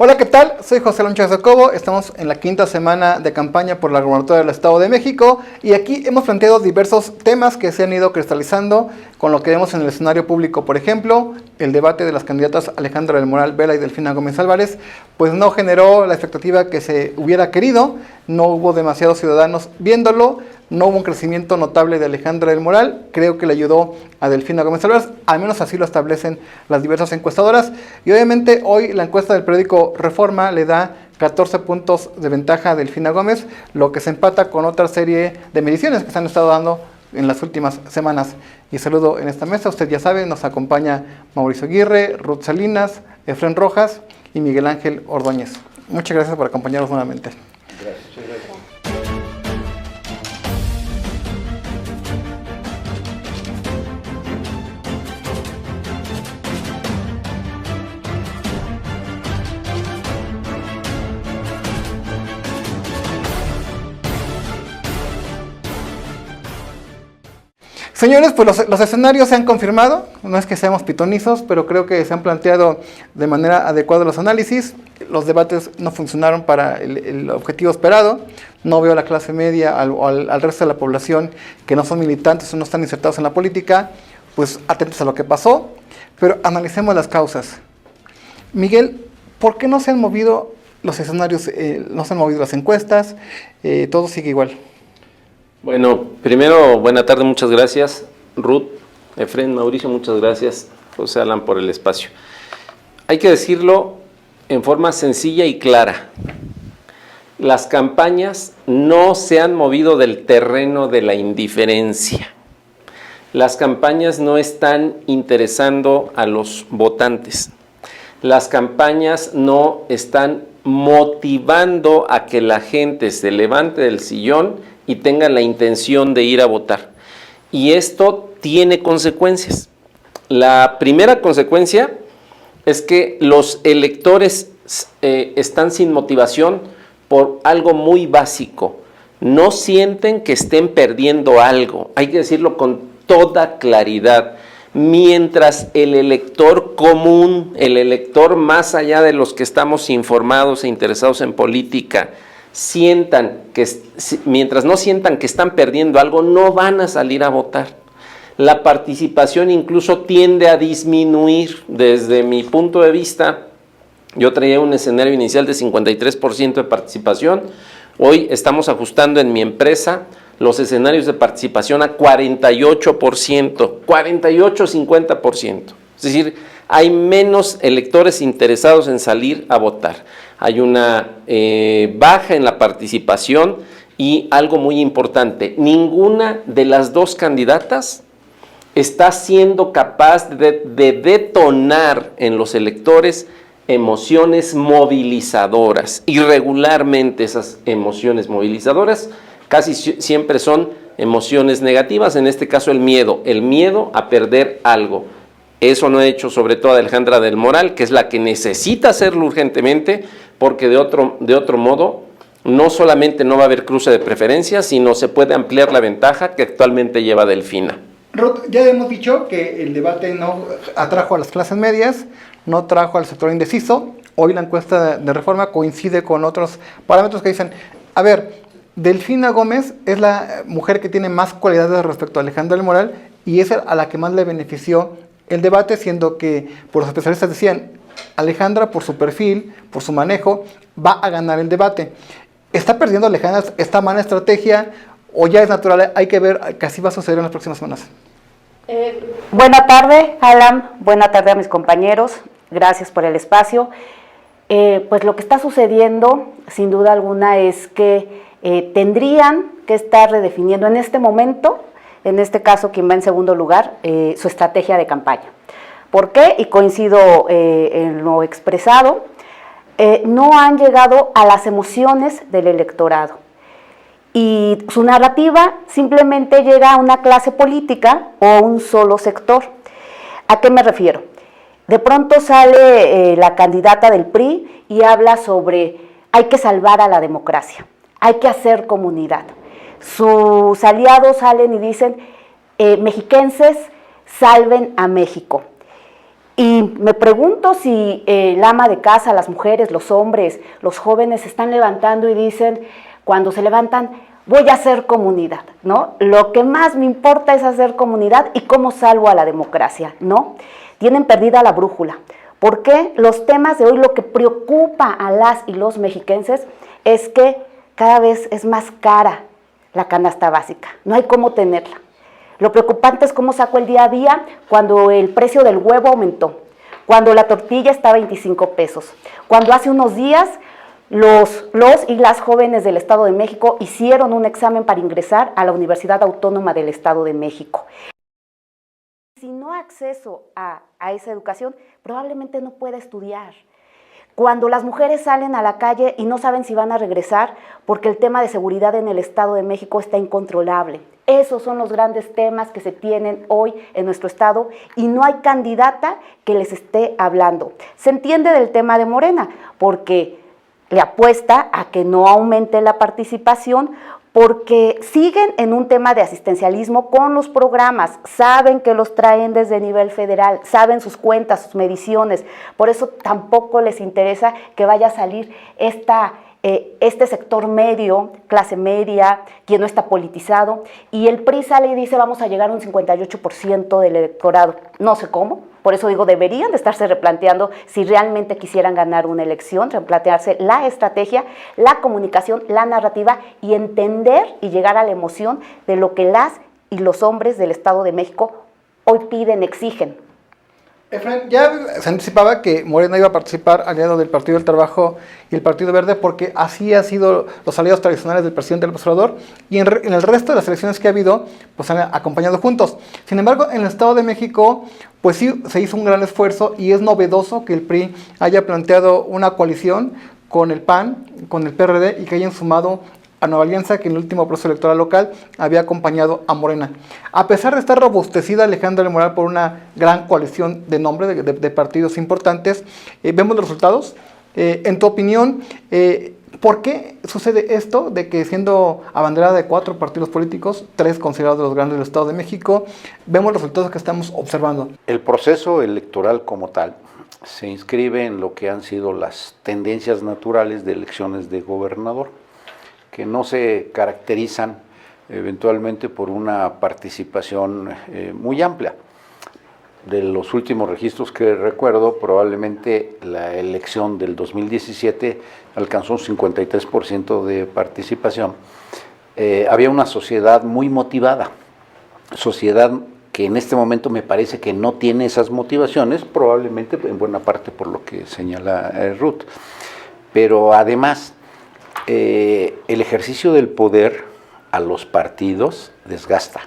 Hola, ¿qué tal? Soy José Alonso Jacobo, estamos en la quinta semana de campaña por la gubernatura del Estado de México y aquí hemos planteado diversos temas que se han ido cristalizando con lo que vemos en el escenario público. Por ejemplo, el debate de las candidatas Alejandra del Moral Vela y Delfina Gómez Álvarez, pues no generó la expectativa que se hubiera querido, no hubo demasiados ciudadanos viéndolo, no hubo un crecimiento notable de Alejandra del Moral, creo que le ayudó a Delfina Gómez Álvarez, al menos así lo establecen las diversas encuestadoras, y obviamente hoy la encuesta del periódico Reforma le da 14 puntos de ventaja a Delfina Gómez, lo que se empata con otra serie de mediciones que se han estado dando en las últimas semanas. Y saludo en esta mesa, usted ya sabe, nos acompaña Mauricio Aguirre, Ruth Salinas, Efren Rojas y Miguel Ángel Ordóñez. Muchas gracias por acompañarnos nuevamente. Gracias. Señores, pues los escenarios se han confirmado, no es que seamos pitonizos, pero creo que se han planteado de manera adecuada los análisis, los debates no funcionaron para el objetivo esperado, no veo a la clase media o al resto de la población que no son militantes o no están insertados en la política, pues atentos a lo que pasó, pero analicemos las causas. Miguel, ¿por qué no se han movido los escenarios, no se han movido las encuestas, todo sigue igual? Bueno, primero, buena tarde, muchas gracias. Ruth, Efren, Mauricio, muchas gracias. José Alan por el espacio. Hay que decirlo en forma sencilla y clara. Las campañas no se han movido del terreno de la indiferencia. Las campañas no están interesando a los votantes. Las campañas no están motivando a que la gente se levante del sillón y tengan la intención de ir a votar. Y esto tiene consecuencias. La primera consecuencia es que los electores están sin motivación por algo muy básico. No sienten que estén perdiendo algo. Hay que decirlo con toda claridad. Mientras el elector común, el elector más allá de los que estamos informados e interesados en política, mientras no sientan que están perdiendo algo, no van a salir a votar. La participación incluso tiende a disminuir. Desde mi punto de vista, yo traía un escenario inicial de 53% de participación, hoy estamos ajustando en mi empresa los escenarios de participación a 48%, 48-50%. Es decir, hay menos electores interesados en salir a votar. Hay una baja en la participación y algo muy importante, ninguna de las dos candidatas está siendo capaz de detonar en los electores emociones movilizadoras. Y regularmente esas emociones movilizadoras casi siempre son emociones negativas, en este caso el miedo a perder algo. Eso no ha hecho sobre todo Alejandra del Moral, que es la que necesita hacerlo urgentemente, porque de otro modo no solamente no va a haber cruce de preferencias, sino se puede ampliar la ventaja que actualmente lleva Delfina. Ruth, ya hemos dicho que el debate no atrajo a las clases medias, no trajo al sector indeciso. Hoy la encuesta de Reforma coincide con otros parámetros que dicen, a ver, Delfina Gómez es la mujer que tiene más cualidades respecto a Alejandra del Moral y es a la que más le benefició el debate, siendo que por los especialistas decían, Alejandra por su perfil, por su manejo, va a ganar el debate. ¿Está perdiendo Alejandra esta mala estrategia o ya es natural? Hay que ver qué así va a suceder en las próximas semanas. Buena tarde, Alan. Buena tarde a mis compañeros. Gracias por el espacio. Pues lo que está sucediendo, sin duda alguna, es que tendrían que estar redefiniendo en este momento, en este caso quien va en segundo lugar, su estrategia de campaña. ¿Por qué? Y coincido en lo expresado, no han llegado a las emociones del electorado. Y su narrativa simplemente llega a una clase política o un solo sector. ¿A qué me refiero? De pronto sale la candidata del PRI y habla sobre hay que salvar a la democracia, hay que hacer comunidad. Sus aliados salen y dicen, mexiquenses, salven a México. Y me pregunto si el ama de casa, las mujeres, los hombres, los jóvenes se están levantando y dicen, cuando se levantan, voy a hacer comunidad, ¿no? Lo que más me importa es hacer comunidad y cómo salvo a la democracia, ¿no? Tienen perdida la brújula. Porque los temas de hoy, lo que preocupa a las y los mexiquenses es que cada vez es más cara la canasta básica, no hay cómo tenerla. Lo preocupante es cómo saco el día a día cuando el precio del huevo aumentó, cuando la tortilla está a 25 pesos, cuando hace unos días los y las jóvenes del Estado de México hicieron un examen para ingresar a la Universidad Autónoma del Estado de México. Si no hay acceso a esa educación, probablemente no pueda estudiar. Cuando las mujeres salen a la calle y no saben si van a regresar porque el tema de seguridad en el Estado de México está incontrolable. Esos son los grandes temas que se tienen hoy en nuestro Estado y no hay candidata que les esté hablando. Se entiende del tema de Morena porque le apuesta a que no aumente la participación porque siguen en un tema de asistencialismo con los programas, saben que los traen desde nivel federal, saben sus cuentas, sus mediciones, por eso tampoco les interesa que vaya a salir este sector medio, clase media, quien no está politizado, y el PRI sale y dice vamos a llegar a un 58% del electorado, no sé cómo. Por eso digo, deberían de estarse replanteando si realmente quisieran ganar una elección, replantearse la estrategia, la comunicación, la narrativa y entender y llegar a la emoción de lo que las y los hombres del Estado de México hoy piden, exigen. Efraín, ya se anticipaba que Morena iba a participar aliado del Partido del Trabajo y el Partido Verde porque así han sido los aliados tradicionales del presidente López Obrador y en el resto de las elecciones que ha habido, pues han acompañado juntos. Sin embargo, en el Estado de México, pues sí se hizo un gran esfuerzo y es novedoso que el PRI haya planteado una coalición con el PAN, con el PRD y que hayan sumado a Nueva Alianza, que en el último proceso electoral local había acompañado a Morena. A pesar de estar robustecida Alejandra del Moral por una gran coalición de nombres de partidos importantes, vemos los resultados. En tu opinión, ¿por qué sucede esto de que siendo abanderada de 4 partidos políticos, 3 considerados los grandes del Estado de México, vemos los resultados que estamos observando? El proceso electoral como tal se inscribe en lo que han sido las tendencias naturales de elecciones de gobernador, que no se caracterizan eventualmente por una participación muy amplia. De los últimos registros que recuerdo, probablemente la elección del 2017 alcanzó un 53% de participación. Había una sociedad muy motivada, sociedad que en este momento me parece que no tiene esas motivaciones, probablemente en buena parte por lo que señala Ruth. Pero además, el ejercicio del poder a los partidos desgasta.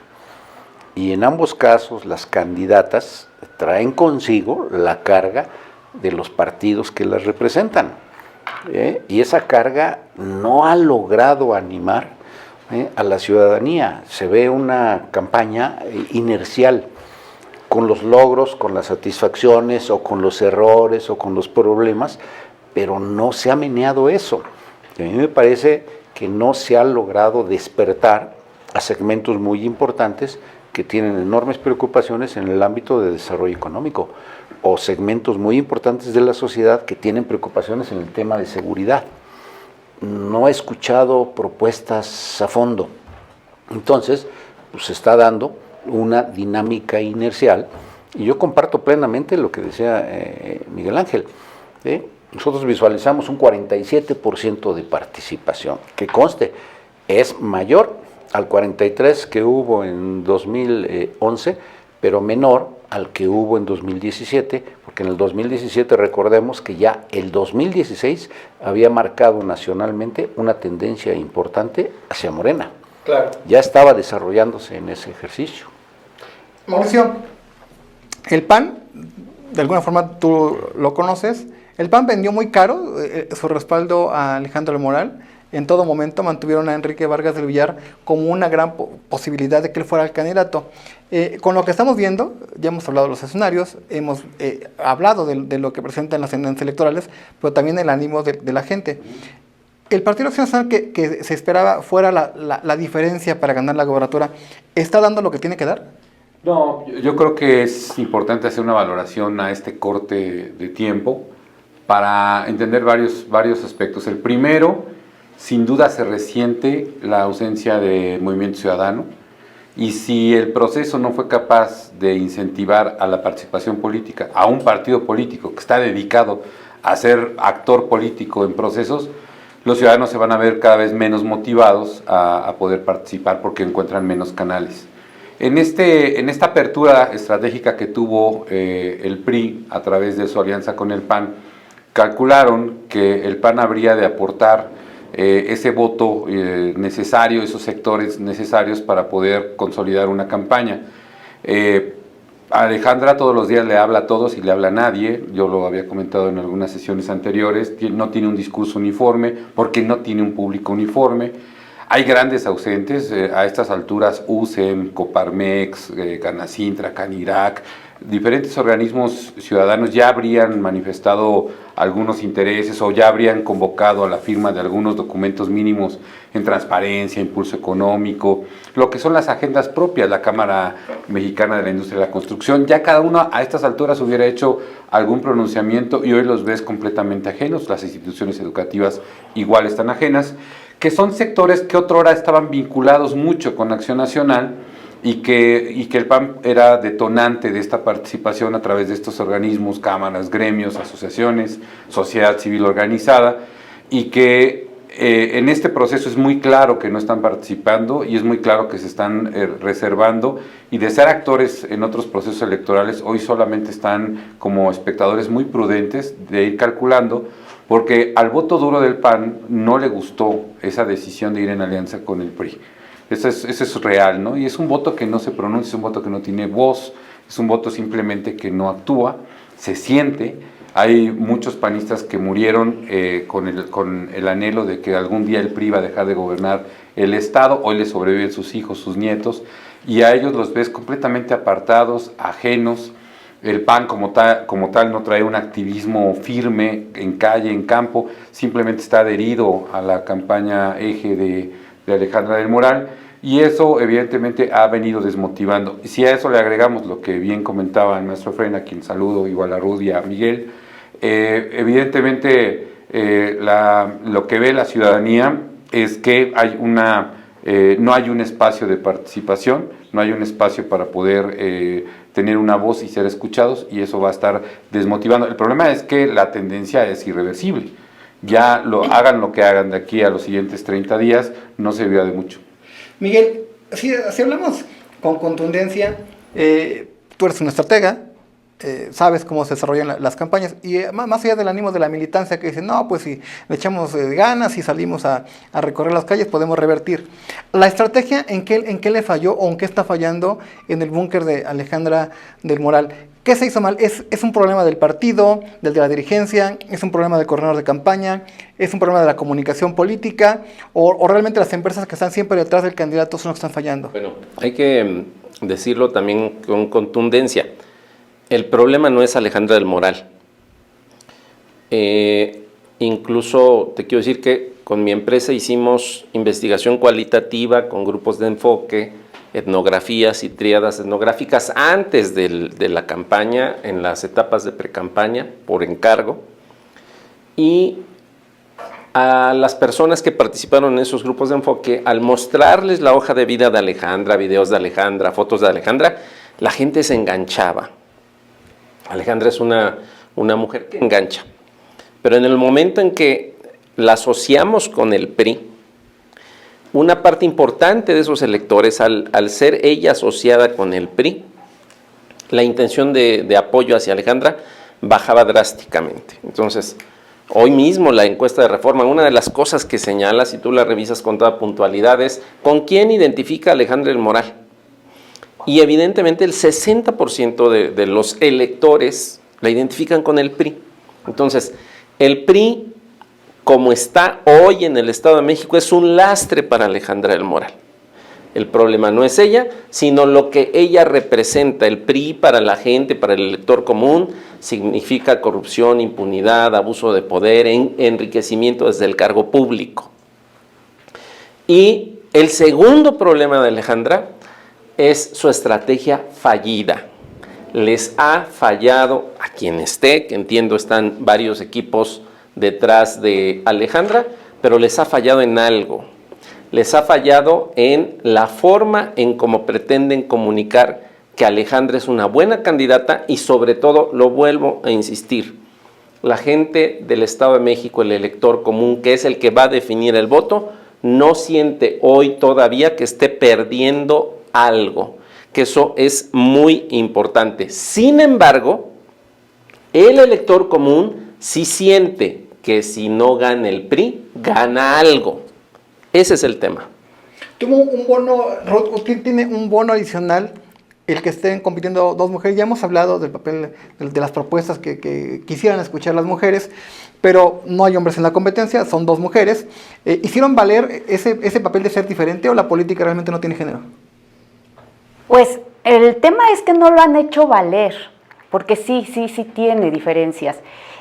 Y en ambos casos las candidatas traen consigo la carga de los partidos que las representan. Y esa carga no ha logrado animar a la ciudadanía. Se ve una campaña inercial, con los logros, con las satisfacciones, o con los errores, o con los problemas, pero no se ha meneado eso. A mí me parece que no se ha logrado despertar a segmentos muy importantes que tienen enormes preocupaciones en el ámbito de desarrollo económico, o segmentos muy importantes de la sociedad que tienen preocupaciones en el tema de seguridad. No he escuchado propuestas a fondo. Entonces, pues se está dando una dinámica inercial, y yo comparto plenamente lo que decía Miguel Ángel. Nosotros visualizamos un 47% de participación, que conste, es mayor al 43% que hubo en 2011, pero menor al que hubo en 2017, porque en el 2017 recordemos que ya el 2016 había marcado nacionalmente una tendencia importante hacia Morena. Claro. Ya estaba desarrollándose en ese ejercicio. Mauricio, el PAN, de alguna forma tú lo conoces, el PAN vendió muy caro su respaldo a Alejandro del Moral. En todo momento mantuvieron a Enrique Vargas del Villar como una gran posibilidad de que él fuera el candidato. Con lo que estamos viendo, ya hemos hablado de los escenarios, hemos hablado de lo que presentan las tendencias electorales, pero también el ánimo de la gente. El Partido Acción Nacional que se esperaba fuera la diferencia para ganar la gobernatura, ¿está dando lo que tiene que dar? No, yo creo que es importante hacer una valoración a este corte de tiempo para entender varios aspectos. El primero, sin duda se resiente la ausencia de Movimiento Ciudadano, y si el proceso no fue capaz de incentivar a la participación política, a un partido político que está dedicado a ser actor político en procesos, los ciudadanos se van a ver cada vez menos motivados a poder participar porque encuentran menos canales. En esta apertura estratégica que tuvo el PRI a través de su alianza con el PAN, calcularon que el PAN habría de aportar ese voto necesario, esos sectores necesarios para poder consolidar una campaña. Alejandra todos los días le habla a todos y le habla a nadie. Yo lo había comentado en algunas sesiones anteriores. No tiene un discurso uniforme porque no tiene un público uniforme. Hay grandes ausentes a estas alturas: USEM, Coparmex, Canacintra, Canirac. Diferentes organismos ciudadanos ya habrían manifestado algunos intereses o ya habrían convocado a la firma de algunos documentos mínimos en transparencia, impulso económico, lo que son las agendas propias, la Cámara Mexicana de la Industria de la Construcción. Ya cada uno a estas alturas hubiera hecho algún pronunciamiento y hoy los ves completamente ajenos. Las instituciones educativas igual están ajenas, que son sectores que otrora estaban vinculados mucho con Acción Nacional, y que el PAN era detonante de esta participación a través de estos organismos, cámaras, gremios, asociaciones, sociedad civil organizada, y que en este proceso es muy claro que no están participando y es muy claro que se están reservando, y de ser actores en otros procesos electorales, hoy solamente están como espectadores muy prudentes de ir calculando, porque al voto duro del PAN no le gustó esa decisión de ir en alianza con el PRI. Eso es real, ¿no? Y es un voto que no se pronuncia, es un voto que no tiene voz, es un voto simplemente que no actúa, se siente. Hay muchos panistas que murieron con el anhelo de que algún día el PRI va a dejar de gobernar el Estado. Hoy les sobreviven sus hijos, sus nietos, y a ellos los ves completamente apartados, ajenos. El PAN como tal no trae un activismo firme en calle, en campo, simplemente está adherido a la campaña eje de Alejandra del Moral, y eso evidentemente ha venido desmotivando. Si a eso le agregamos lo que bien comentaba el maestro Efraín, a quien saludo, igual a Rudy, a Miguel, evidentemente lo que ve la ciudadanía es que no hay un espacio de participación, no hay un espacio para poder tener una voz y ser escuchados, y eso va a estar desmotivando. El problema es que la tendencia es irreversible. Ya hagan lo que hagan de aquí a los siguientes 30 días, no servirá de mucho. Miguel, si hablamos con contundencia, tú eres un estratega, sabes cómo se desarrollan las campañas, y más allá del ánimo de la militancia que dice, no, pues si le echamos ganas y salimos a recorrer las calles, podemos revertir. La estrategia, ¿en qué le falló o en qué está fallando en el búnker de Alejandra del Moral? ¿Qué se hizo mal? ¿Es un problema del partido, de la dirigencia? ¿Es un problema del coordinador de campaña? ¿Es un problema de la comunicación política? ¿O realmente las empresas que están siempre detrás del candidato son las que están fallando? Bueno, hay que decirlo también con contundencia. El problema no es Alejandra del Moral. Incluso te quiero decir que con mi empresa hicimos investigación cualitativa con grupos de enfoque, etnografías y tríadas etnográficas antes de la campaña, en las etapas de precampaña, por encargo. Y a las personas que participaron en esos grupos de enfoque, al mostrarles la hoja de vida de Alejandra, videos de Alejandra, fotos de Alejandra, la gente se enganchaba. Alejandra es una mujer que engancha. Pero en el momento en que la asociamos con el PRI, una parte importante de esos electores, al ser ella asociada con el PRI, la intención de apoyo hacia Alejandra bajaba drásticamente. Entonces, hoy mismo la encuesta de Reforma, una de las cosas que señala, si tú la revisas con toda puntualidad, es ¿con quién identifica a Alejandra del Moral? Y evidentemente el 60% de los electores la identifican con el PRI. Entonces, el PRI, como está hoy en el Estado de México, es un lastre para Alejandra del Moral. El problema no es ella, sino lo que ella representa. El PRI para la gente, para el elector común, significa corrupción, impunidad, abuso de poder, enriquecimiento desde el cargo público. Y el segundo problema de Alejandra es su estrategia fallida. Les ha fallado a quien esté, que entiendo están varios equipos detrás de Alejandra, pero les ha fallado en algo. Les ha fallado en la forma en cómo pretenden comunicar que Alejandra es una buena candidata y sobre todo, lo vuelvo a insistir, la gente del Estado de México, el elector común, que es el que va a definir el voto, no siente hoy todavía que esté perdiendo algo, que eso es muy importante. Sin embargo, el elector común sí siente que si no gana el PRI, gana algo. Ese es el tema. Tuvo un bono, tiene un bono adicional el que estén compitiendo dos mujeres. Ya hemos hablado del papel, de las propuestas que quisieran escuchar las mujeres, pero no hay hombres en la competencia, son dos mujeres. ¿Hicieron valer ese papel de ser diferente o la política realmente no tiene género? Pues el tema es que no lo han hecho valer, porque sí tiene diferencias.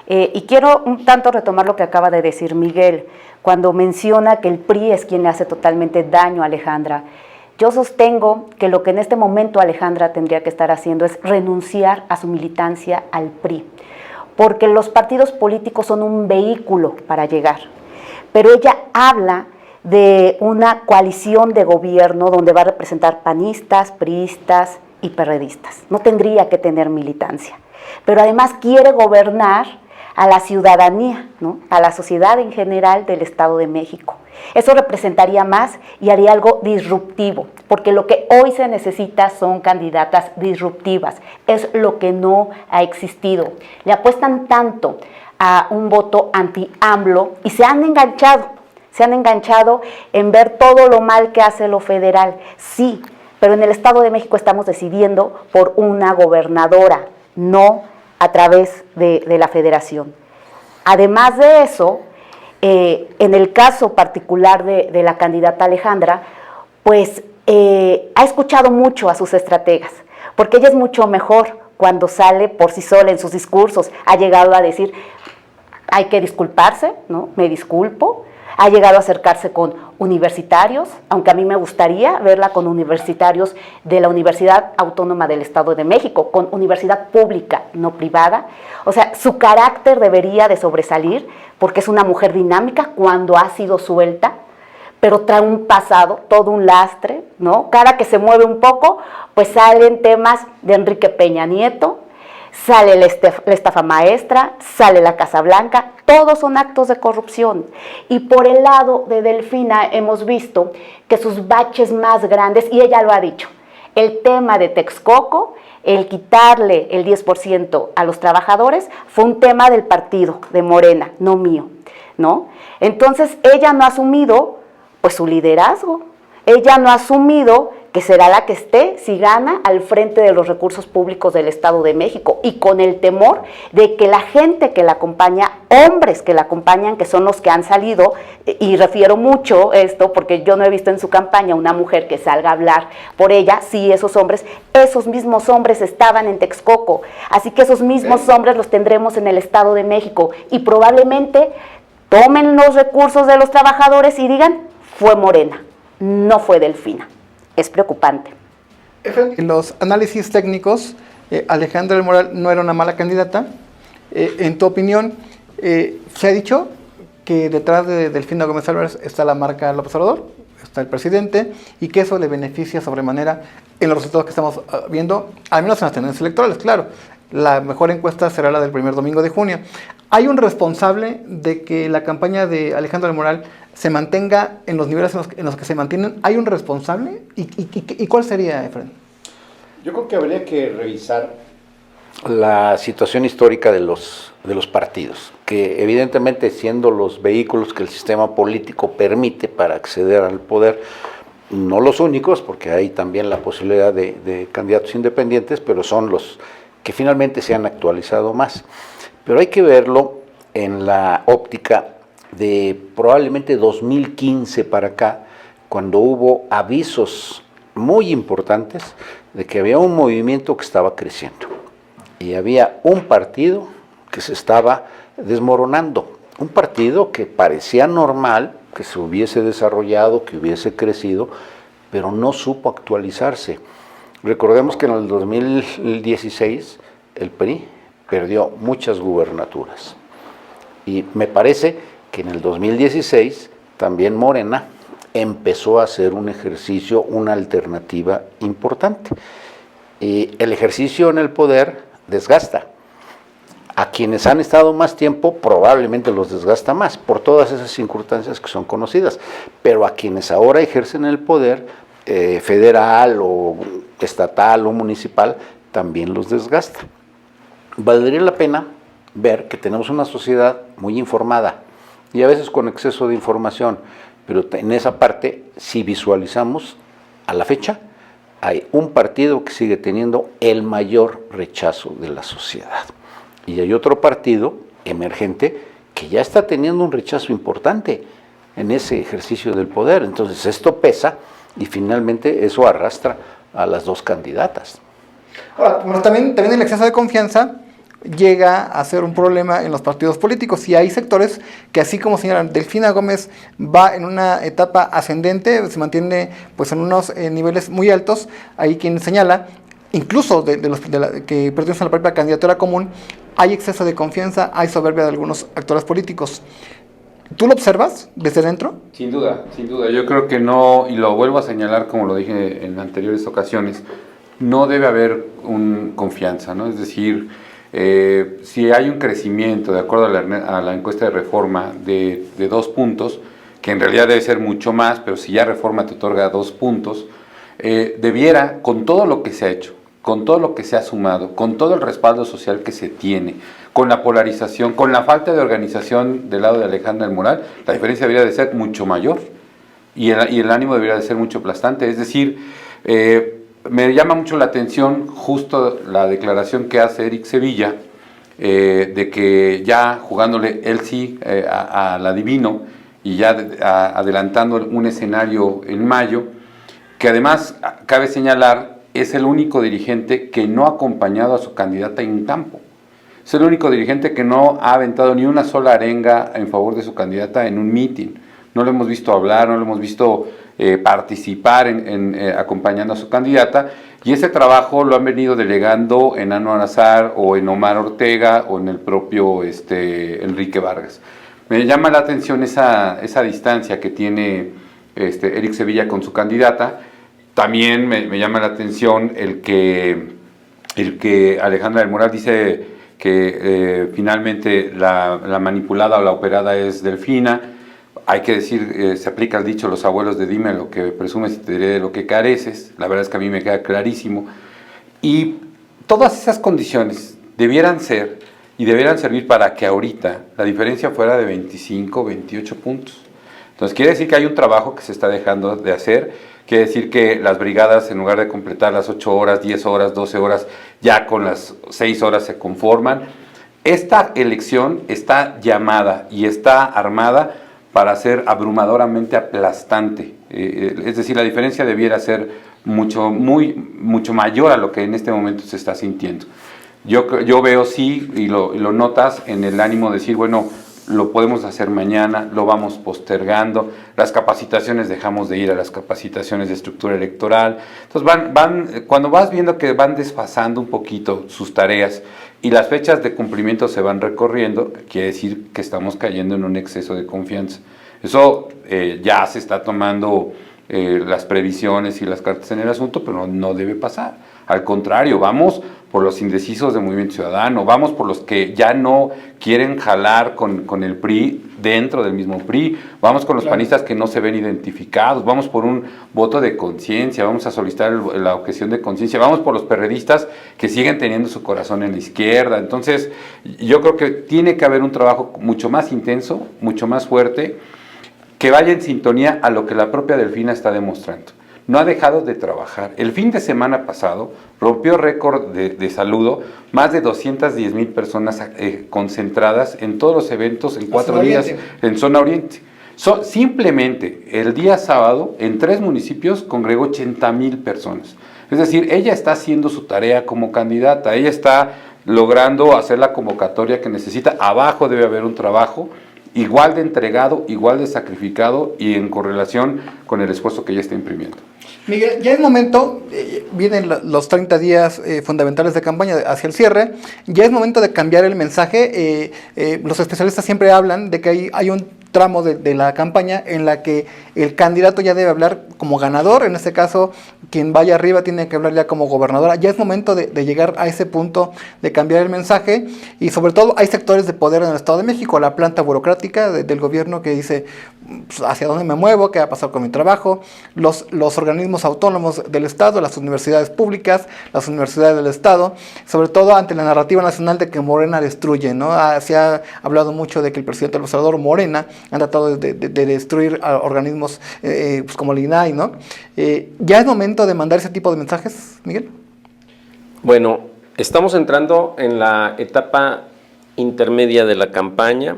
Y quiero un tanto retomar lo que acaba de decir Miguel, cuando menciona que el PRI es quien le hace totalmente daño a Alejandra. Yo sostengo que lo que en este momento Alejandra tendría que estar haciendo es renunciar a su militancia al PRI, porque los partidos políticos son un vehículo para llegar. Pero ella habla de una coalición de gobierno donde va a representar panistas, priistas y perredistas. No tendría que tener militancia, pero además quiere gobernar a la ciudadanía, ¿no? A la sociedad en general del Estado de México. Eso representaría más y haría algo disruptivo, porque lo que hoy se necesita son candidatas disruptivas, es lo que no ha existido. Le apuestan tanto a un voto anti-AMLO y se han enganchado en ver todo lo mal que hace lo federal. Sí, pero en el Estado de México estamos decidiendo por una gobernadora, no a través de la federación. Además de eso, en el caso particular de la candidata Alejandra, pues ha escuchado mucho a sus estrategas, porque ella es mucho mejor cuando sale por sí sola en sus discursos. Ha llegado a decir, hay que disculparse, ¿no? Me disculpo. Ha llegado a acercarse con universitarios, aunque a mí me gustaría verla con universitarios de la Universidad Autónoma del Estado de México, con universidad pública, no privada. O sea, su carácter debería de sobresalir porque es una mujer dinámica cuando ha sido suelta, pero trae un pasado, todo un lastre, ¿no? Cada que se mueve un poco, pues salen temas de Enrique Peña Nieto, sale la estafa maestra, sale la Casa Blanca, todos son actos de corrupción. Y por el lado de Delfina hemos visto que sus baches más grandes, y ella lo ha dicho, el tema de Texcoco, el quitarle el 10% a los trabajadores, fue un tema del partido, de Morena, no mío, ¿no? Entonces ella no ha asumido pues su liderazgo, ella no ha asumido que será la que esté, si gana, al frente de los recursos públicos del Estado de México, y con el temor de que la gente que la acompaña, hombres que la acompañan, que son los que han salido, y refiero mucho esto porque yo no he visto en su campaña una mujer que salga a hablar por ella, sí, esos mismos hombres estaban en Texcoco, así que esos mismos hombres los tendremos en el Estado de México, y probablemente tomen los recursos de los trabajadores y digan, fue Morena, no fue Delfina. Es preocupante. En los análisis técnicos, Alejandra del Moral no era una mala candidata. En tu opinión, se ha dicho que detrás de Delfina Gómez Álvarez está la marca López Obrador, está el presidente, y que eso le beneficia sobremanera en los resultados que estamos viendo, al menos en las tendencias electorales, claro. La mejor encuesta será la del primer domingo de junio. ¿Hay un responsable de que la campaña de Alejandra del Moral se mantenga en los niveles en los que se mantienen? ¿Hay un responsable? ¿Y cuál sería, Efraín? Yo creo que habría que revisar la situación histórica de los partidos, que evidentemente siendo los vehículos que el sistema político permite para acceder al poder, no los únicos, porque hay también la posibilidad de candidatos independientes, pero son los que finalmente se han actualizado más. Pero hay que verlo en la óptica de probablemente 2015 para acá, cuando hubo avisos muy importantes de que había un movimiento que estaba creciendo y había un partido que se estaba desmoronando, un partido que parecía normal, que se hubiese desarrollado, que hubiese crecido, pero no supo actualizarse. Recordemos que en el 2016 el PRI perdió muchas gubernaturas y me parece que en el 2016 también Morena empezó a hacer un ejercicio, una alternativa importante. Y el ejercicio en el poder desgasta. A quienes han estado más tiempo probablemente los desgasta más, por todas esas circunstancias que son conocidas, pero a quienes ahora ejercen el poder federal o estatal o municipal también los desgasta. Valdría la pena ver que tenemos una sociedad muy informada y a veces con exceso de información, pero en esa parte, si visualizamos a la fecha, hay un partido que sigue teniendo el mayor rechazo de la sociedad. Y hay otro partido emergente que ya está teniendo un rechazo importante en ese ejercicio del poder. Entonces esto pesa y finalmente eso arrastra a las dos candidatas. Ahora, bueno, también el exceso de confianza llega a ser un problema en los partidos políticos y hay sectores que, así como señalan, Delfina Gómez va en una etapa ascendente, se mantiene pues en unos niveles muy altos. Hay quien señala, incluso de los que pertenecen a la propia candidatura común, hay exceso de confianza, hay soberbia de algunos actores políticos. ¿Tú lo observas desde dentro? Sin duda, sin duda. Yo creo que no, y lo vuelvo a señalar como lo dije en anteriores ocasiones, no debe haber confianza, ¿no? Es decir, si hay un crecimiento, de acuerdo a la encuesta de Reforma, de 2 puntos, que en realidad debe ser mucho más, pero si ya Reforma te otorga 2 puntos, debiera, con todo lo que se ha hecho, con todo lo que se ha sumado, con todo el respaldo social que se tiene, con la polarización, con la falta de organización del lado de Alejandra del Moral, la diferencia debería de ser mucho mayor y el ánimo debería de ser mucho aplastante. Es decir, me llama mucho la atención justo la declaración que hace Eric Sevilla, de que ya jugándole él sí a la Divino y ya adelantando un escenario en mayo, que además cabe señalar es el único dirigente que no ha acompañado a su candidata en campo. Es el único dirigente que no ha aventado ni una sola arenga en favor de su candidata en un mitin. No lo hemos visto hablar, no lo hemos visto participar acompañando a su candidata, y ese trabajo lo han venido delegando en Ano Nazar o en Omar Ortega o en el propio Enrique Vargas. Me llama la atención esa distancia que tiene Eric Sevilla con su candidata. También me llama la atención el que Alejandra del Moral dice que finalmente la manipulada o la operada es Delfina. Hay que decir, se aplica el dicho los abuelos de dime lo que presumes y te diré de lo que careces. La verdad es que a mí me queda clarísimo. Y todas esas condiciones debieran ser y debieran servir para que ahorita la diferencia fuera de 25, 28 puntos. Entonces quiere decir que hay un trabajo que se está dejando de hacer. Quiere decir que las brigadas, en lugar de completar las 8 horas, 10 horas, 12 horas, ya con las 6 horas se conforman. Esta elección está llamada y está armada para ser abrumadoramente aplastante. Es decir, la diferencia debiera ser mucho mayor a lo que en este momento se está sintiendo. Yo veo sí, y lo notas en el ánimo de decir, bueno, lo podemos hacer mañana, lo vamos postergando, las capacitaciones, dejamos de ir a las capacitaciones de estructura electoral. Entonces cuando vas viendo que van desfasando un poquito sus tareas y las fechas de cumplimiento se van recorriendo, quiere decir que estamos cayendo en un exceso de confianza. Eso ya se está tomando las previsiones y las cartas en el asunto, pero no debe pasar. Al contrario, vamos por los indecisos del Movimiento Ciudadano, vamos por los que ya no quieren jalar con el PRI dentro del mismo PRI, vamos con los panistas que no se ven identificados, vamos por un voto de conciencia, vamos a solicitar la objeción de conciencia, vamos por los perredistas que siguen teniendo su corazón en la izquierda. Entonces, yo creo que tiene que haber un trabajo mucho más intenso, mucho más fuerte, que vaya en sintonía a lo que la propia Delfina está demostrando. No ha dejado de trabajar. El fin de semana pasado rompió récord de saludo, más de 210,000 personas concentradas en todos los eventos en 4 días en Zona Oriente. Simplemente el día sábado en 3 municipios congregó 80,000 personas. Es decir, ella está haciendo su tarea como candidata, ella está logrando hacer la convocatoria que necesita. Abajo debe haber un trabajo igual de entregado, igual de sacrificado y en correlación con el esfuerzo que ella está imprimiendo. Miguel, ya es momento, vienen los 30 días fundamentales de campaña hacia el cierre, ya es momento de cambiar el mensaje. Los especialistas siempre hablan de que hay un tramo de la campaña en la que el candidato ya debe hablar como ganador, en este caso quien vaya arriba tiene que hablar ya como gobernadora. Ya es momento de llegar a ese punto de cambiar el mensaje, y sobre todo hay sectores de poder en el Estado de México, la planta burocrática del gobierno que dice pues, hacia dónde me muevo, qué va a pasar con mi trabajo, los organismos autónomos del Estado, las universidades públicas, las universidades del Estado, sobre todo ante la narrativa nacional de que Morena destruye, ¿no? Se ha hablado mucho de que el presidente López Obrador, Morena, han tratado de destruir a organismos pues como el INAI, ¿no? ¿Ya es momento de mandar ese tipo de mensajes, Miguel? Bueno, estamos entrando en la etapa intermedia de la campaña.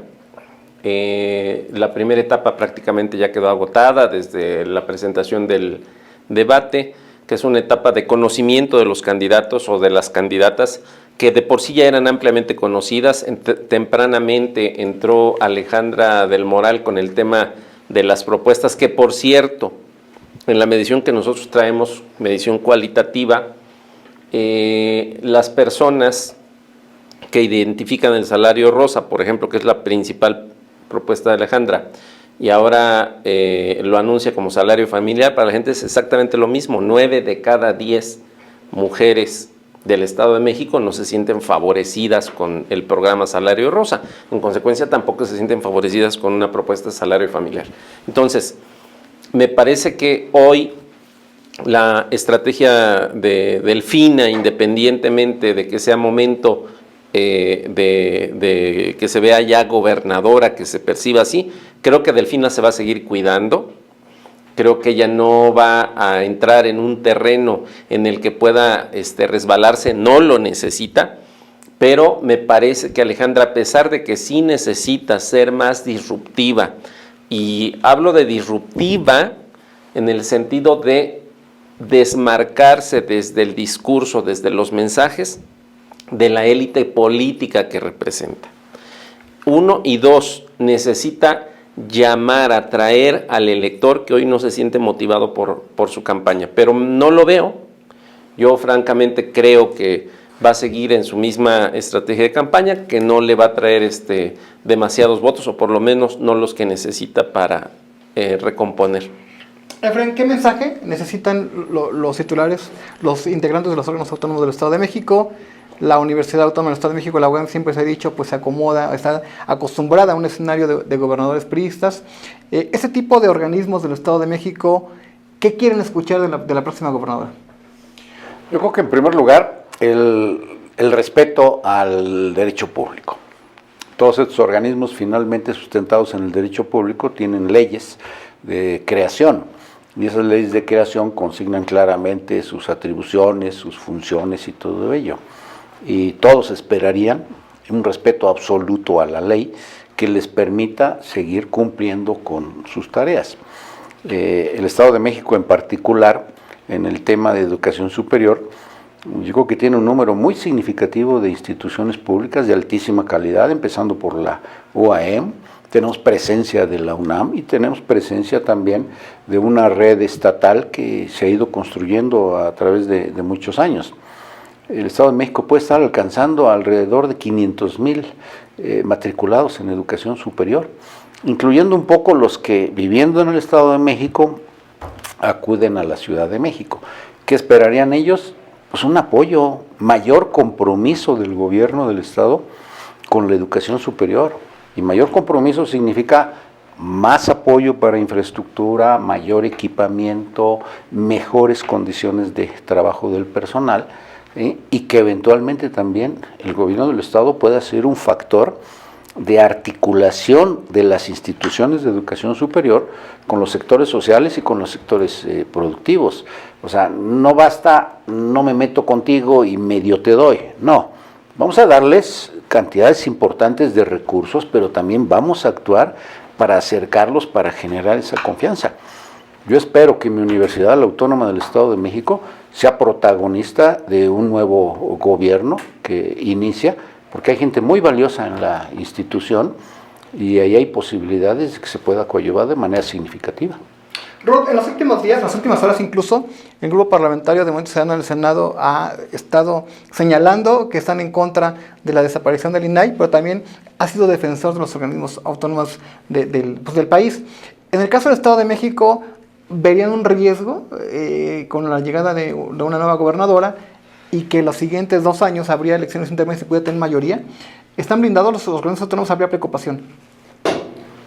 La primera etapa prácticamente ya quedó agotada desde la presentación del debate, que es una etapa de conocimiento de los candidatos o de las candidatas, que de por sí ya eran ampliamente conocidas. Tempranamente entró Alejandra del Moral con el tema de las propuestas, que por cierto, en la medición que nosotros traemos, medición cualitativa, las personas que identifican el salario rosa, por ejemplo, que es la principal propuesta de Alejandra, y ahora lo anuncia como salario familiar, para la gente es exactamente lo mismo. 9 de cada 10 mujeres del Estado de México no se sienten favorecidas con el programa Salario Rosa. En consecuencia, tampoco se sienten favorecidas con una propuesta de salario familiar. Entonces, me parece que hoy la estrategia de Delfina, independientemente de que sea momento de que se vea ya gobernadora, que se perciba así, creo que Delfina se va a seguir cuidando. Creo que ella no va a entrar en un terreno en el que pueda resbalarse, no lo necesita, pero me parece que Alejandra, a pesar de que sí necesita ser más disruptiva, y hablo de disruptiva en el sentido de desmarcarse desde el discurso, desde los mensajes de la élite política que representa. 1 y 2, necesita llamar, atraer al elector que hoy no se siente motivado por su campaña, pero no lo veo. Yo francamente creo que va a seguir en su misma estrategia de campaña, que no le va a traer demasiados votos, o por lo menos no los que necesita para recomponer. Efraín, ¿qué mensaje necesitan los titulares, los integrantes de los órganos autónomos del Estado de México? La Universidad Autónoma del Estado de México, la UAM, siempre se ha dicho, pues se acomoda, está acostumbrada a un escenario de gobernadores priistas. Ese tipo de organismos del Estado de México, ¿qué quieren escuchar de la próxima gobernadora? Yo creo que en primer lugar el respeto al derecho público. Todos estos organismos finalmente sustentados en el derecho público tienen leyes de creación, y esas leyes de creación consignan claramente sus atribuciones, sus funciones y todo ello. Y todos esperarían un respeto absoluto a la ley que les permita seguir cumpliendo con sus tareas. El Estado de México en particular, en el tema de educación superior, yo creo que tiene un número muy significativo de instituciones públicas de altísima calidad, empezando por la UAM. Tenemos presencia de la UNAM y tenemos presencia también de una red estatal que se ha ido construyendo a través de muchos años. El Estado de México puede estar alcanzando alrededor de 500,000 matriculados en educación superior, incluyendo un poco los que, viviendo en el Estado de México, acuden a la Ciudad de México. ¿Qué esperarían ellos? Pues un apoyo, mayor compromiso del gobierno del Estado con la educación superior. Y mayor compromiso significa más apoyo para infraestructura, mayor equipamiento, mejores condiciones de trabajo del personal, y que eventualmente también el gobierno del Estado pueda ser un factor de articulación de las instituciones de educación superior con los sectores sociales y con los sectores productivos. O sea, no basta, no me meto contigo y medio te doy, no. Vamos a darles cantidades importantes de recursos, pero también vamos a actuar para acercarlos, para generar esa confianza. Yo espero que mi Universidad, la Autónoma del Estado de México, sea protagonista de un nuevo gobierno que inicia, porque hay gente muy valiosa en la institución y ahí hay posibilidades de que se pueda coadyuvar de manera significativa. Ruth, en los últimos días, en las últimas horas incluso, el grupo parlamentario de Movimiento Ciudadano en el Senado ha estado señalando que están en contra de la desaparición del INAI, pero también ha sido defensor de los organismos autónomos del país. En el caso del Estado de México, ¿verían un riesgo con la llegada de una nueva gobernadora y que los siguientes 2 años habría elecciones intermedias y pudiera tener mayoría? ¿Están blindados los organismos autónomos? ¿Habría preocupación?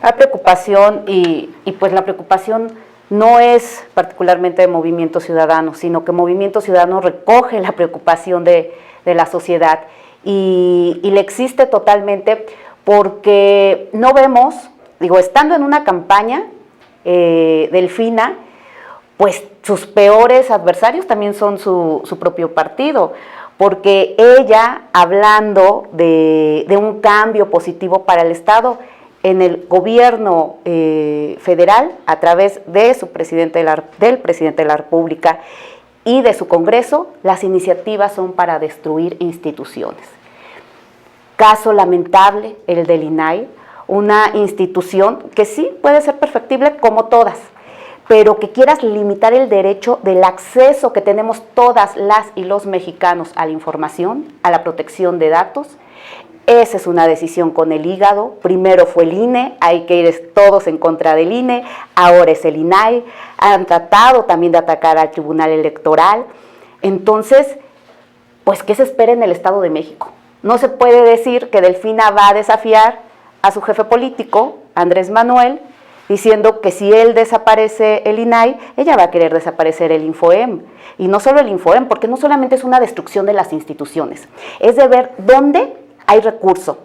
Hay preocupación y pues la preocupación no es particularmente de Movimiento Ciudadano, sino que Movimiento Ciudadano recoge la preocupación de la sociedad y le existe totalmente porque no vemos, estando en una campaña, Delfina, pues sus peores adversarios también son su propio partido, porque ella, hablando de un cambio positivo para el Estado, en el gobierno federal, a través de su presidente del presidente de la República y de su Congreso, las iniciativas son para destruir instituciones. Caso lamentable, el del INAI, una institución que sí puede ser perfectible como todas, pero que quieras limitar el derecho del acceso que tenemos todas las y los mexicanos a la información, a la protección de datos. Esa es una decisión con el hígado. Primero fue el INE, hay que ir todos en contra del INE, ahora es el INAI, han tratado también de atacar al Tribunal Electoral. Entonces, pues, ¿qué se espera en el Estado de México? No se puede decir que Delfina va a desafiar a su jefe político, Andrés Manuel, diciendo que si él desaparece el INAI, ella va a querer desaparecer el Infoem. Y no solo el Infoem, porque no solamente es una destrucción de las instituciones, es de ver dónde hay recurso.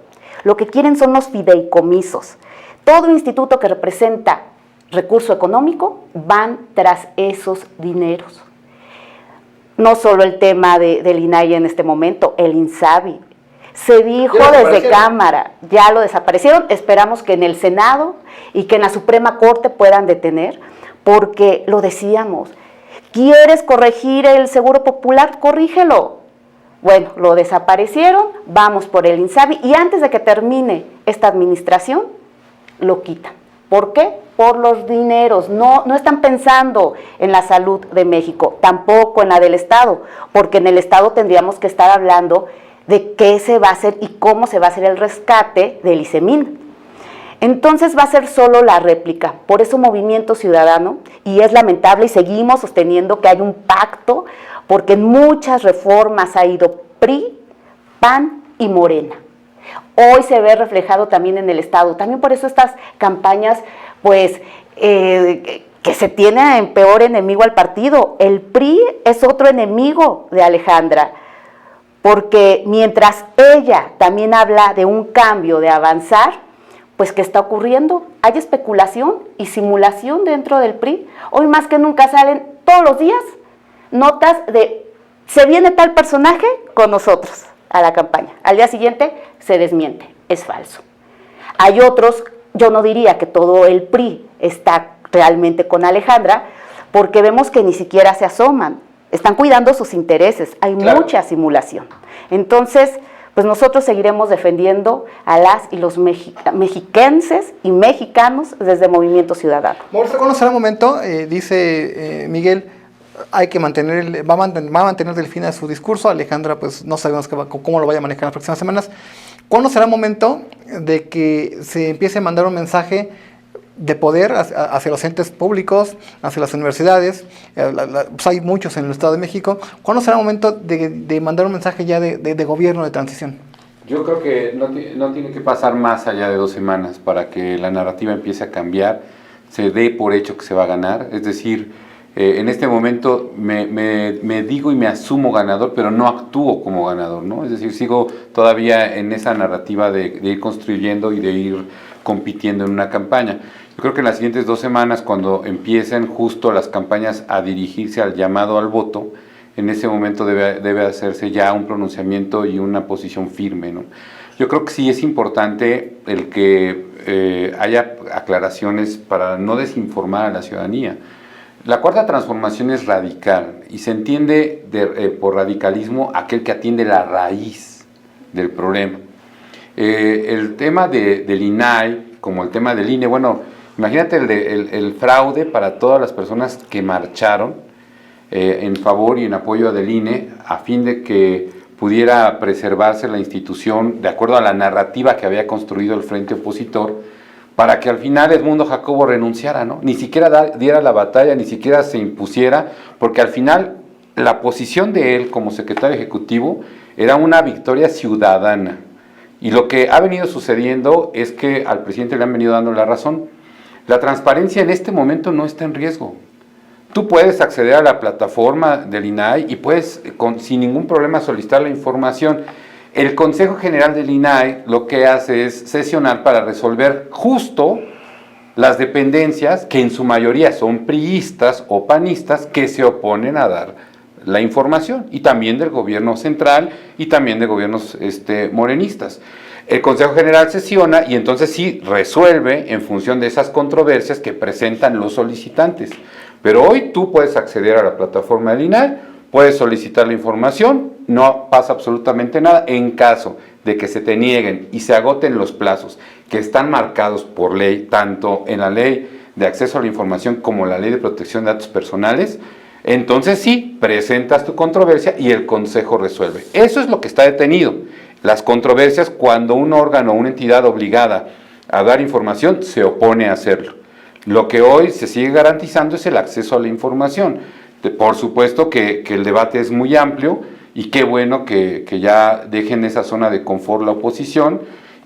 Lo que quieren son los fideicomisos. Todo instituto que representa recurso económico van tras esos dineros. No solo el tema del INAI en este momento, el INSABI. Se dijo desde Cámara, ya lo desaparecieron, esperamos que en el Senado y que en la Suprema Corte puedan detener, porque lo decíamos, ¿quieres corregir el Seguro Popular? Corrígelo. Bueno, lo desaparecieron, vamos por el INSABI y antes de que termine esta administración, lo quitan. ¿Por qué? Por los dineros. No están pensando en la salud de México, tampoco en la del Estado, porque en el Estado tendríamos que estar hablando de qué se va a hacer y cómo se va a hacer el rescate del ICEMIN. Entonces va a ser solo la réplica. Por eso Movimiento Ciudadano, y es lamentable y seguimos sosteniendo que hay un pacto, porque en muchas reformas ha ido PRI, PAN y Morena. Hoy se ve reflejado también en el Estado. También por eso estas campañas, pues, que se tiene en peor enemigo al partido. El PRI es otro enemigo de Alejandra, porque mientras ella también habla de un cambio, de avanzar, pues ¿qué está ocurriendo? Hay especulación y simulación dentro del PRI. Hoy más que nunca salen todos los días notas de se viene tal personaje con nosotros a la campaña. Al día siguiente se desmiente, es falso. Hay otros, yo no diría que todo el PRI está realmente con Alejandra, porque vemos que ni siquiera se asoman. Están cuidando sus intereses, hay mucha simulación. Entonces, pues nosotros seguiremos defendiendo a las y los mexiquenses y mexicanos desde Movimiento Ciudadano. Mauricio, ¿cuándo será el momento? Dice Miguel, hay que mantener, va a mantener Delfina su discurso. Alejandra, pues no sabemos cómo lo vaya a manejar en las próximas semanas. ¿Cuándo será el momento de que se empiece a mandar un mensaje de poder hacia los entes públicos, hacia las universidades? Pues hay muchos en el Estado de México. ¿Cuándo será el momento de mandar un mensaje ya de gobierno de transición? Yo creo que no tiene que pasar más allá de 2 semanas para que la narrativa empiece a cambiar, se dé por hecho que se va a ganar. Es decir, en este momento me digo y me asumo ganador, pero no actúo como ganador, ¿no? Es decir, sigo todavía en esa narrativa de ir construyendo y de ir compitiendo en una campaña. Yo creo que en las siguientes 2 semanas, cuando empiecen justo las campañas a dirigirse al llamado al voto, en ese momento debe hacerse ya un pronunciamiento y una posición firme, ¿no? Yo creo que sí es importante el que haya aclaraciones para no desinformar a la ciudadanía. La cuarta transformación es radical y se entiende por radicalismo aquel que atiende la raíz del problema. El tema del INAI, como el tema del INE, bueno, Imagínate el fraude para todas las personas que marcharon en favor y en apoyo del INE a fin de que pudiera preservarse la institución de acuerdo a la narrativa que había construido el frente opositor, para que al final Edmundo Jacobo renunciara, ¿no? Ni siquiera diera la batalla, ni siquiera se impusiera, porque al final la posición de él como secretario ejecutivo era una victoria ciudadana. Y lo que ha venido sucediendo es que al presidente le han venido dando la razón. La transparencia en este momento no está en riesgo. Tú puedes acceder a la plataforma del INAI y puedes sin ningún problema solicitar la información. El Consejo General del INAI lo que hace es sesionar para resolver justo las dependencias que en su mayoría son priistas o panistas que se oponen a dar la información, y también del gobierno central y también de gobiernos morenistas. El Consejo General sesiona y entonces sí resuelve en función de esas controversias que presentan los solicitantes. Pero hoy tú puedes acceder a la plataforma del INAI, puedes solicitar la información, no pasa absolutamente nada. En caso de que se te nieguen y se agoten los plazos que están marcados por ley, tanto en la ley de acceso a la información como la ley de protección de datos personales, entonces sí, presentas tu controversia y el Consejo resuelve. Eso es lo que está detenido. Las controversias, cuando un órgano o una entidad obligada a dar información se opone a hacerlo. Lo que hoy se sigue garantizando es el acceso a la información. Por supuesto que el debate es muy amplio y qué bueno que ya dejen esa zona de confort la oposición,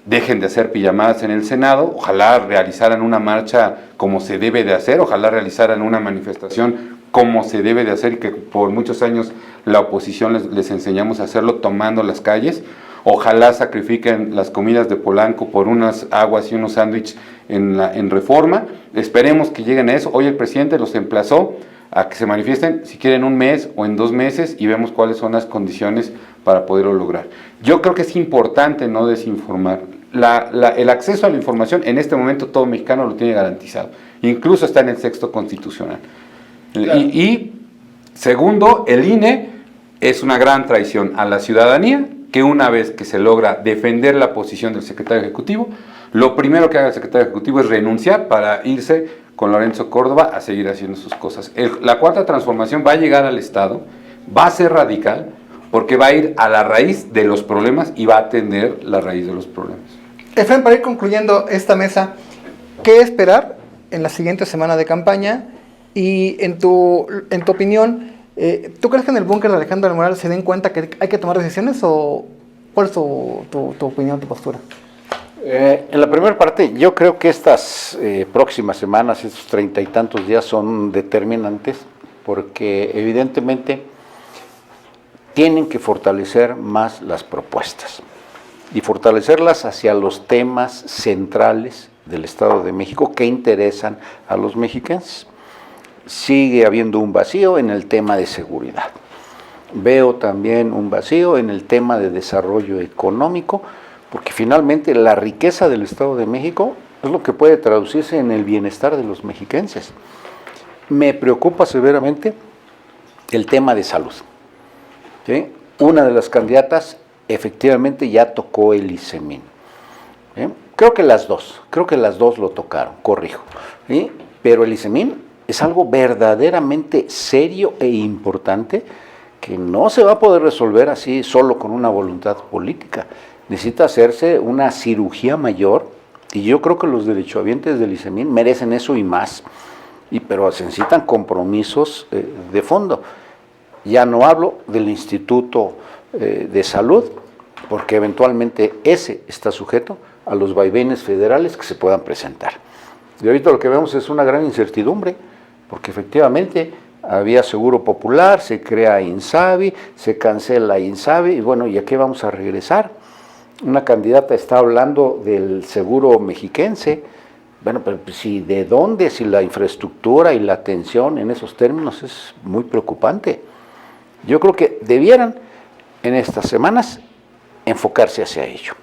dejen de hacer pijamadas en el Senado, ojalá realizaran una marcha como se debe de hacer, ojalá realizaran una manifestación como se debe de hacer y que por muchos años la oposición les enseñamos a hacerlo tomando las calles. Ojalá sacrifiquen las comidas de Polanco por unas aguas y unos sándwiches en Reforma. Esperemos que lleguen a eso. Hoy el presidente los emplazó a que se manifiesten, si quieren, un mes o en 2 meses, y vemos cuáles son las condiciones para poderlo lograr. Yo creo que es importante no desinformar. El acceso a la información en este momento todo mexicano lo tiene garantizado. Incluso está en el texto constitucional. Claro. Y segundo, el INE es una gran traición a la ciudadanía, que una vez que se logra defender la posición del secretario ejecutivo, lo primero que haga el secretario ejecutivo es renunciar para irse con Lorenzo Córdoba a seguir haciendo sus cosas. La cuarta transformación va a llegar al Estado, va a ser radical, porque va a ir a la raíz de los problemas y va a atender la raíz de los problemas. Efraín, para ir concluyendo esta mesa, ¿qué esperar en la siguiente semana de campaña? Y en tu opinión, ¿tú crees que en el búnker de Alejandro del Moral se den cuenta que hay que tomar decisiones o cuál es tu opinión, tu postura? En la primera parte, yo creo que estas próximas semanas, estos 30 y tantos días son determinantes porque evidentemente tienen que fortalecer más las propuestas y fortalecerlas hacia los temas centrales del Estado de México que interesan a los mexicanos. Sigue habiendo un vacío en el tema de seguridad. Veo también un vacío en el tema de desarrollo económico, porque finalmente la riqueza del Estado de México es lo que puede traducirse en el bienestar de los mexiquenses. Me preocupa severamente el tema de salud. ¿Sí? Una de las candidatas efectivamente ya tocó el ISEMIN. ¿Sí? Creo que las dos lo tocaron, corrijo. ¿Sí? Pero el ISEMIN es algo verdaderamente serio e importante que no se va a poder resolver así solo con una voluntad política. Necesita hacerse una cirugía mayor y yo creo que los derechohabientes del ISEMIN merecen eso y más, pero se necesitan compromisos de fondo. Ya no hablo del Instituto de Salud, porque eventualmente ese está sujeto a los vaivenes federales que se puedan presentar. Y ahorita lo que vemos es una gran incertidumbre, porque efectivamente había Seguro Popular, se crea INSABI, se cancela INSABI, y bueno, ¿y a qué vamos a regresar? Una candidata está hablando del seguro mexiquense. Bueno, pero si de dónde, si la infraestructura y la atención en esos términos es muy preocupante. Yo creo que debieran en estas semanas enfocarse hacia ello.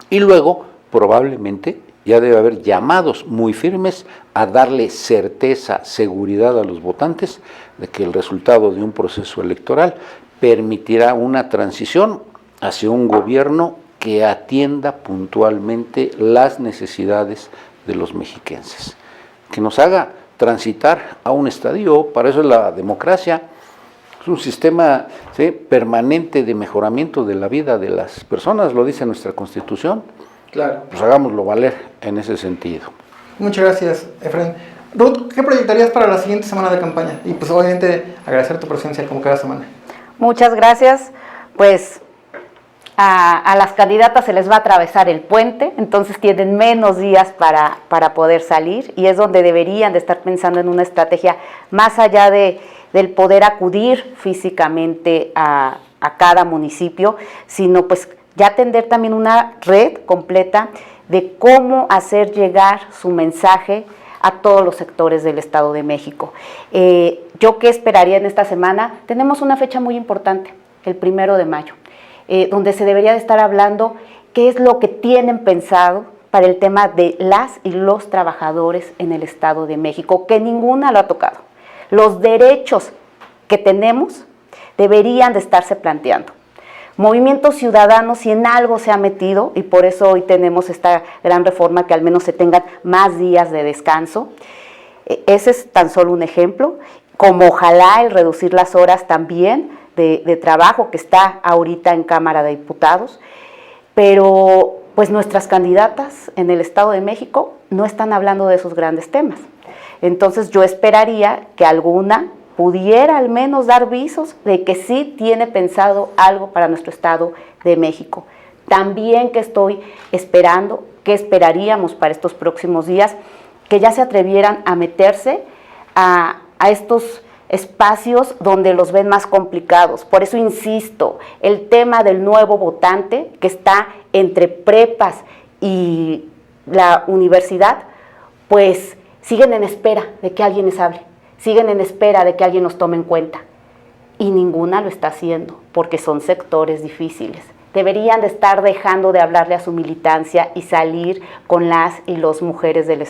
Y luego, probablemente, ya debe haber llamados muy firmes a darle certeza, seguridad a los votantes de que el resultado de un proceso electoral permitirá una transición hacia un gobierno que atienda puntualmente las necesidades de los mexiquenses. que nos haga transitar a un estadio. Para eso es la democracia. Es un sistema, ¿sí?, permanente de mejoramiento de la vida de las personas, lo dice nuestra Constitución. Claro. Pues hagámoslo valer en ese sentido. Muchas gracias, Efraín. Ruth, ¿qué proyectarías para la siguiente semana de campaña? Y pues obviamente agradecer tu presencia como cada semana. Muchas gracias. Pues a las candidatas se les va a atravesar el puente, entonces tienen menos días para poder salir, y es donde deberían de estar pensando en una estrategia más allá del poder acudir físicamente a cada municipio, sino pues ya tender también una red completa de cómo hacer llegar su mensaje a todos los sectores del Estado de México. ¿Yo qué esperaría en esta semana? Tenemos una fecha muy importante, el 1 de mayo, donde se debería de estar hablando qué es lo que tienen pensado para el tema de las y los trabajadores en el Estado de México, que ninguna lo ha tocado. Los derechos que tenemos deberían de estarse planteando. Movimiento Ciudadano, si en algo se ha metido, y por eso hoy tenemos esta gran reforma, que al menos se tengan más días de descanso. Ese es tan solo un ejemplo, como ojalá el reducir las horas también de trabajo que está ahorita en Cámara de Diputados, pero pues nuestras candidatas en el Estado de México no están hablando de esos grandes temas. Entonces yo esperaría que alguna pudiera al menos dar visos de que sí tiene pensado algo para nuestro Estado de México. También que estoy esperando, que esperaríamos para estos próximos días, que ya se atrevieran a meterse a estos espacios donde los ven más complicados. Por eso insisto, el tema del nuevo votante que está entre prepas y la universidad, pues siguen en espera de que alguien les hable. Siguen en espera de que alguien nos tome en cuenta, y ninguna lo está haciendo, porque son sectores difíciles. Deberían de estar dejando de hablarle a su militancia y salir con las y los mujeres del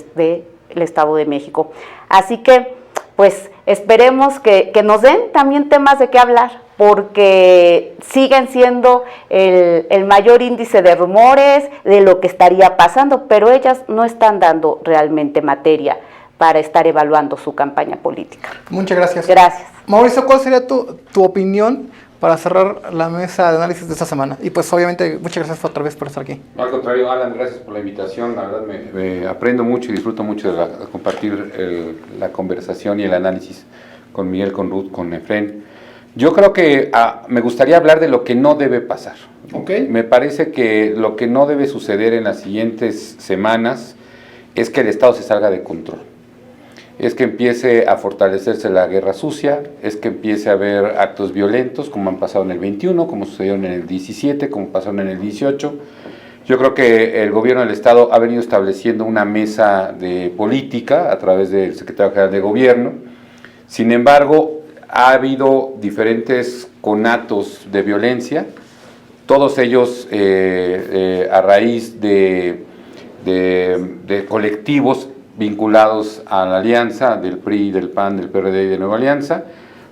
Estado de México. Así que, pues, esperemos que nos den también temas de qué hablar, porque siguen siendo el mayor índice de rumores de lo que estaría pasando, pero ellas no están dando realmente materia para estar evaluando su campaña política. Muchas gracias. Gracias. Mauricio, ¿cuál sería tu opinión para cerrar la mesa de análisis de esta semana? Y pues obviamente muchas gracias otra vez por estar aquí. No, al contrario, Alan, gracias por la invitación. La verdad me aprendo mucho y disfruto mucho de compartir la conversación y el análisis con Miguel, con Ruth, con Efraín. Yo creo que me gustaría hablar de lo que no debe pasar. Okay. Me parece que lo que no debe suceder en las siguientes semanas es que el Estado se salga de control. Es que empiece a fortalecerse la guerra sucia, es que empiece a haber actos violentos, como han pasado en el 21, como sucedieron en el 17, como pasaron en el 18. Yo creo que el gobierno del Estado ha venido estableciendo una mesa de política a través del secretario general de Gobierno. Sin embargo, ha habido diferentes conatos de violencia, todos ellos a raíz de colectivos vinculados a la alianza del PRI, del PAN, del PRD y de Nueva Alianza.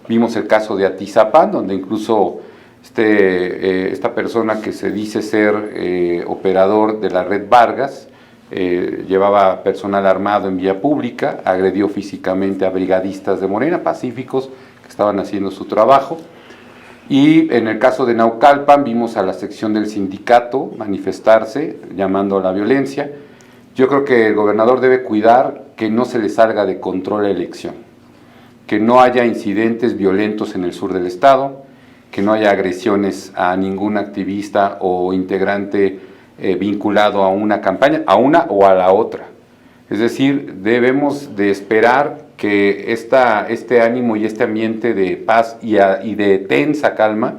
Vimos el caso de Atizapán, donde incluso esta persona que se dice ser operador de la red Vargas, llevaba personal armado en vía pública, agredió físicamente a brigadistas de Morena, pacíficos, que estaban haciendo su trabajo. Y en el caso de Naucalpan vimos a la sección del sindicato manifestarse, llamando a la violencia. Yo creo que el gobernador debe cuidar que no se le salga de control la elección, que no haya incidentes violentos en el sur del estado, que no haya agresiones a ningún activista o integrante vinculado a una campaña, a una o a la otra. Es decir, debemos de esperar que este ánimo y este ambiente de paz y de tensa calma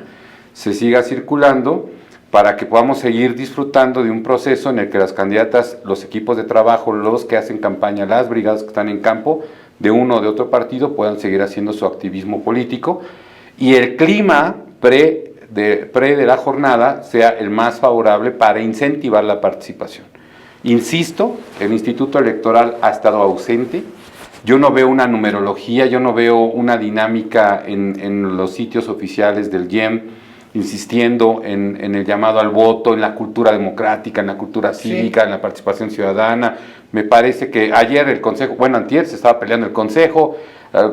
se siga circulando, para que podamos seguir disfrutando de un proceso en el que las candidatas, los equipos de trabajo, los que hacen campaña, las brigadas que están en campo, de uno o de otro partido, puedan seguir haciendo su activismo político, y el clima pre de la jornada sea el más favorable para incentivar la participación. Insisto, el Instituto Electoral ha estado ausente. Yo no veo una numerología, yo no veo una dinámica en los sitios oficiales del IEM insistiendo en el llamado al voto, en la cultura democrática, en la cultura cívica, en la participación ciudadana. Me parece que ayer el Consejo, antier se estaba peleando el Consejo,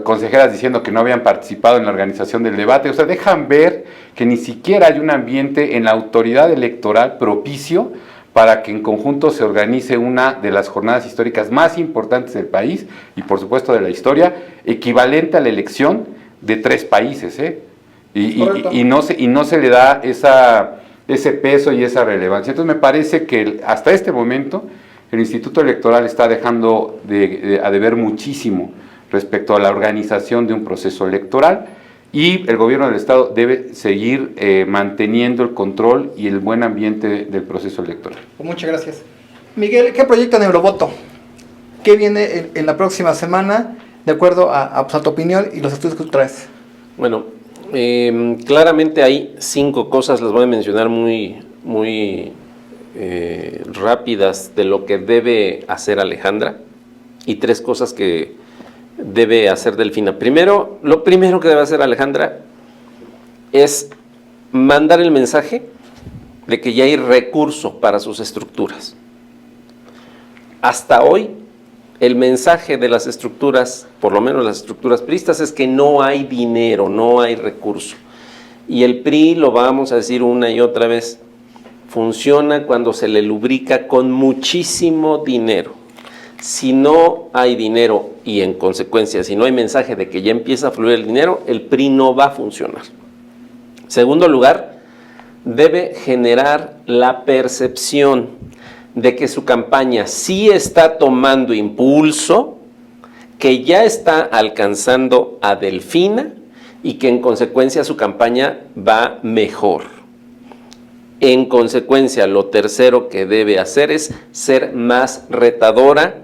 consejeras diciendo que no habían participado en la organización del debate. O sea, dejan ver que ni siquiera hay un ambiente en la autoridad electoral propicio para que en conjunto se organice una de las jornadas históricas más importantes del país y por supuesto de la historia, equivalente a la elección de 3 países, y no se le da ese peso y esa relevancia. Entonces me parece que hasta este momento el Instituto Electoral está dejando a deber muchísimo respecto a la organización de un proceso electoral, y el gobierno del Estado debe seguir manteniendo el control y el buen ambiente del proceso electoral. Pues muchas gracias. Miguel, ¿qué proyecta Neurovoto? ¿Qué viene en la próxima semana, de acuerdo a tu opinión y los estudios que tú traes? Bueno, claramente hay 5 cosas, las voy a mencionar muy rápidas, de lo que debe hacer Alejandra, y 3 cosas que debe hacer Delfina. Lo primero que debe hacer Alejandra es mandar el mensaje de que ya hay recurso para sus estructuras. Hasta hoy, el mensaje de las estructuras, por lo menos las estructuras priistas, es que no hay dinero, no hay recurso. Y el PRI, lo vamos a decir una y otra vez, funciona cuando se le lubrica con muchísimo dinero. Si no hay dinero y en consecuencia, si no hay mensaje de que ya empieza a fluir el dinero, el PRI no va a funcionar. Segundo lugar, debe generar la percepción de que su campaña sí está tomando impulso, que ya está alcanzando a Delfina y que en consecuencia su campaña va mejor. En consecuencia, lo tercero que debe hacer es ser más retadora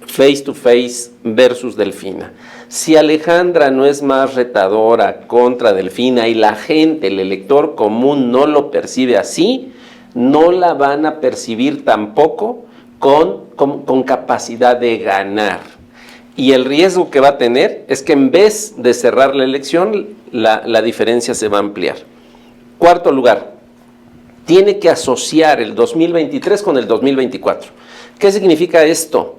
face to face versus Delfina. Si Alejandra no es más retadora contra Delfina y la gente, el elector común, no lo percibe así, no la van a percibir tampoco con capacidad de ganar. Y el riesgo que va a tener es que en vez de cerrar la elección, la diferencia se va a ampliar. Cuarto lugar, tiene que asociar el 2023 con el 2024. ¿Qué significa esto?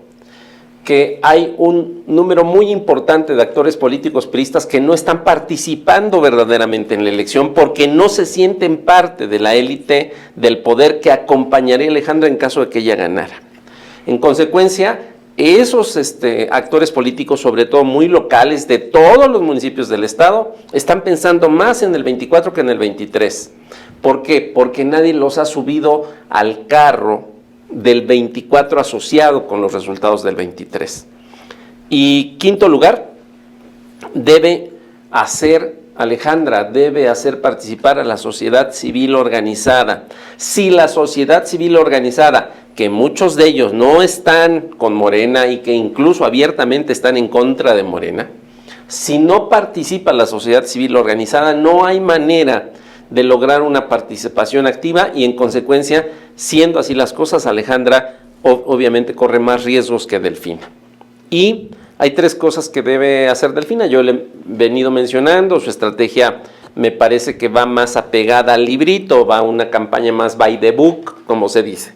Que hay un número muy importante de actores políticos priistas que no están participando verdaderamente en la elección porque no se sienten parte de la élite del poder que acompañaría a Alejandra en caso de que ella ganara. En consecuencia, esos actores políticos, sobre todo muy locales de todos los municipios del estado, están pensando más en el 24 que en el 23. ¿Por qué? Porque nadie los ha subido al carro del 24 asociado con los resultados del 23. Y quinto lugar, Alejandra debe hacer participar a la sociedad civil organizada. Si la sociedad civil organizada, que muchos de ellos no están con Morena y que incluso abiertamente están en contra de Morena, si no participa la sociedad civil organizada, no hay manera de lograr una participación activa y en consecuencia, siendo así las cosas, Alejandra obviamente corre más riesgos que Delfina. Y hay 3 cosas que debe hacer Delfina, yo le he venido mencionando, su estrategia me parece que va más apegada al librito, va a una campaña más by the book, como se dice.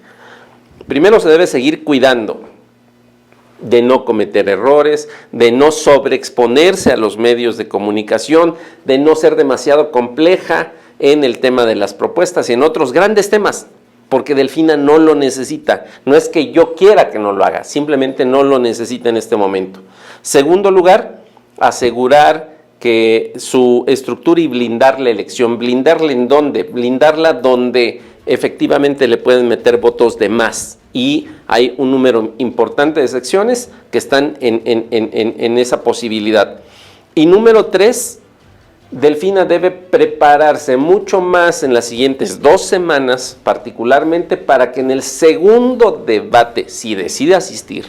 Primero se debe seguir cuidando de no cometer errores, de no sobreexponerse a los medios de comunicación, de no ser demasiado compleja en el tema de las propuestas y en otros grandes temas, porque Delfina no lo necesita. No es que yo quiera que no lo haga, simplemente no lo necesita en este momento. Segundo lugar, asegurar que su estructura y blindar la elección. ¿Blindarla en dónde? Blindarla donde efectivamente le pueden meter votos de más. Y hay un número importante de secciones que están en esa posibilidad. Y número 3, Delfina debe prepararse mucho más en las siguientes 2 semanas, particularmente para que en el segundo debate, si decide asistir,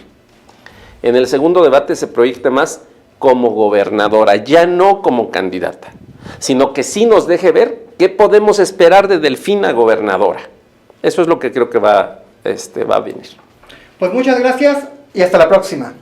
en el segundo debate se proyecte más como gobernadora, ya no como candidata, sino que sí nos deje ver qué podemos esperar de Delfina gobernadora. Eso es lo que creo que va a venir. Pues muchas gracias y hasta la próxima.